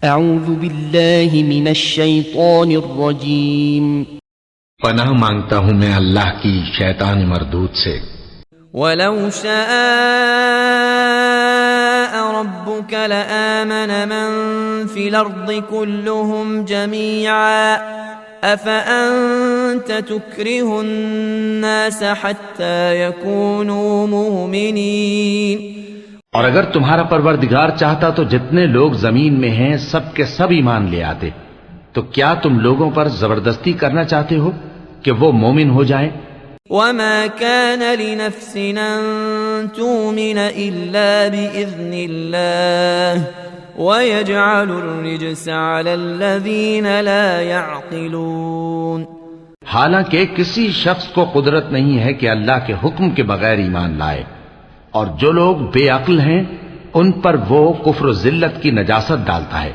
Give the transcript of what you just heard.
اعوذ باللہ من الشیطان الرجیم پناہ مانگتا ہوں میں اللہ کی شیطان مردود سے۔ وَلَوْ شَاءَ رَبُّكَ لَآمَنَ مَن فِي الْأَرْضِ كُلُّهُمْ جَمِيعًا أَفَأَنْتَ تُكْرِهُ النَّاسَ حَتَّى يَكُونُوا مُؤْمِنِينَ۔ اور اگر تمہارا پروردگار چاہتا تو جتنے لوگ زمین میں ہیں سب کے سب ایمان لے آتے، تو کیا تم لوگوں پر زبردستی کرنا چاہتے ہو کہ وہ مومن ہو جائیں؟ وَمَا كَانَ لِنَفْسٍ أَن تُؤْمِنَ إِلَّا بِإِذْنِ اللَّهِ وَيَجْعَلُ الرِّجْسَ عَلَى الَّذِينَ لَا يَعْقِلُونَ۔ حالانکہ کسی شخص کو قدرت نہیں ہے کہ اللہ کے حکم کے بغیر ایمان لائے، اور جو لوگ بے عقل ہیں ان پر وہ کفر و ذلت کی نجاست ڈالتا ہے۔